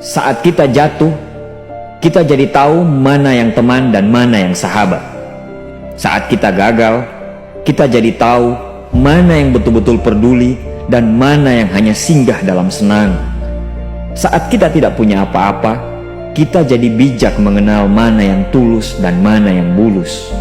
Saat kita jatuh, kita jadi tahu mana yang teman dan mana yang sahabat. Saat kita gagal, kita jadi tahu mana yang betul-betul peduli dan mana yang hanya singgah dalam senang. Saat kita tidak punya apa-apa, kita jadi bijak mengenal mana yang tulus dan mana yang bulus.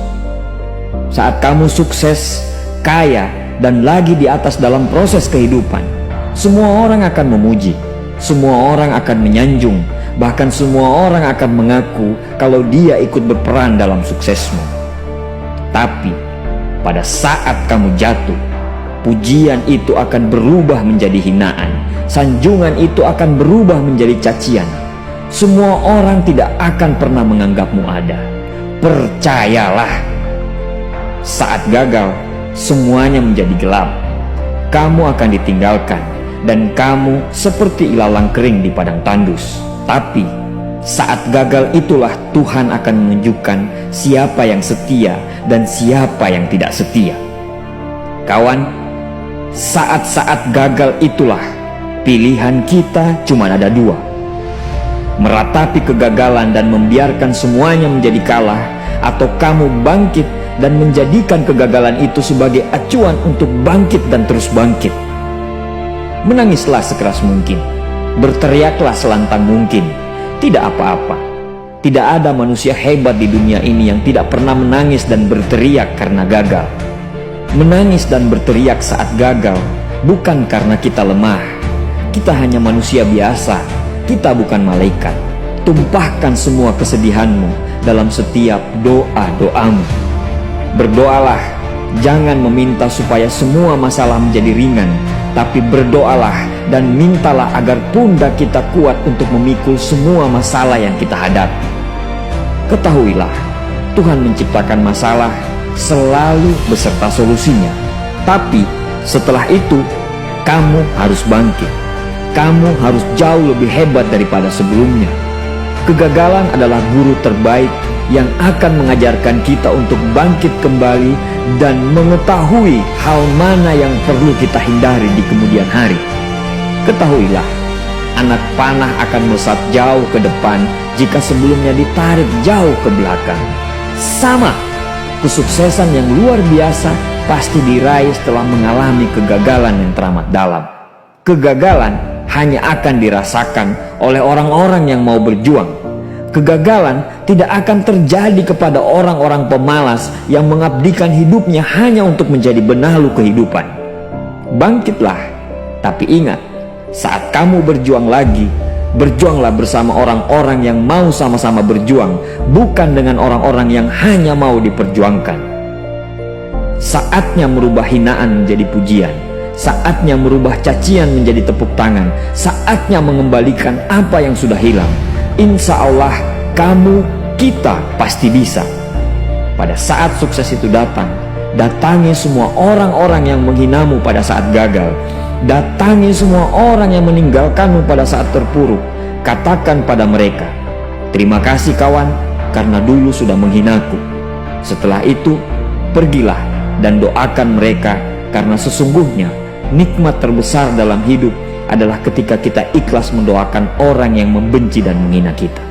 Saat kamu sukses, kaya, dan lagi di atas dalam proses kehidupan, semua orang akan memuji, semua orang akan menyanjung, bahkan semua orang akan mengaku kalau dia ikut berperan dalam suksesmu. Tapi pada saat kamu jatuh, pujian itu akan berubah menjadi hinaan, sanjungan itu akan berubah menjadi cacian. Semua orang tidak akan pernah menganggapmu ada. Percayalah, saat gagal, semuanya menjadi gelap. Kamu akan ditinggalkan dan kamu seperti ilalang kering di padang tandus. Tapi saat gagal itulah Tuhan akan menunjukkan siapa yang setia dan siapa yang tidak setia. Kawan, saat-saat gagal itulah pilihan kita cuma ada dua: meratapi kegagalan dan membiarkan semuanya menjadi kalah, atau kamu bangkit dan menjadikan kegagalan itu sebagai acuan untuk bangkit dan terus bangkit. Menangislah sekeras mungkin, berteriaklah selantang mungkin. Tidak apa-apa. Tidak ada manusia hebat di dunia ini yang tidak pernah menangis dan berteriak karena gagal. Menangis dan berteriak saat gagal bukan karena kita lemah. Kita hanya manusia biasa. Kita bukan malaikat. Tumpahkan semua kesedihanmu dalam setiap doa-doamu. Berdoalah, jangan meminta supaya semua masalah menjadi ringan, tapi berdoalah dan mintalah agar pundak kita kuat untuk memikul semua masalah yang kita hadapi. Ketahuilah, Tuhan menciptakan masalah selalu beserta solusinya. Tapi setelah itu, kamu harus bangkit. Kamu harus jauh lebih hebat daripada sebelumnya. Kegagalan adalah guru terbaik yang akan mengajarkan kita untuk bangkit kembali dan mengetahui hal mana yang perlu kita hindari di kemudian hari. Ketahuilah, anak panah akan melesat jauh ke depan jika sebelumnya ditarik jauh ke belakang. Sama, kesuksesan yang luar biasa pasti diraih setelah mengalami kegagalan yang teramat dalam. Kegagalan hanya akan dirasakan oleh orang-orang yang mau berjuang. Kegagalan tidak akan terjadi kepada orang-orang pemalas yang mengabdikan hidupnya hanya untuk menjadi benalu kehidupan. Bangkitlah, tapi ingat, saat kamu berjuang lagi, berjuanglah bersama orang-orang yang mau sama-sama berjuang, bukan dengan orang-orang yang hanya mau diperjuangkan. Saatnya merubah hinaan menjadi pujian. Saatnya merubah cacian menjadi tepuk tangan. Saatnya mengembalikan apa yang sudah hilang. Insya Allah, kamu, kita pasti bisa. Pada saat sukses itu datang, datangi semua orang-orang yang menghinamu pada saat gagal. Datangi semua orang yang meninggalkanmu pada saat terpuruk. Katakan pada mereka, terima kasih kawan, karena dulu sudah menghinaku. Setelah itu, pergilah dan doakan mereka, karena sesungguhnya nikmat terbesar dalam hidup adalah ketika kita ikhlas mendoakan orang yang membenci dan menghina kita.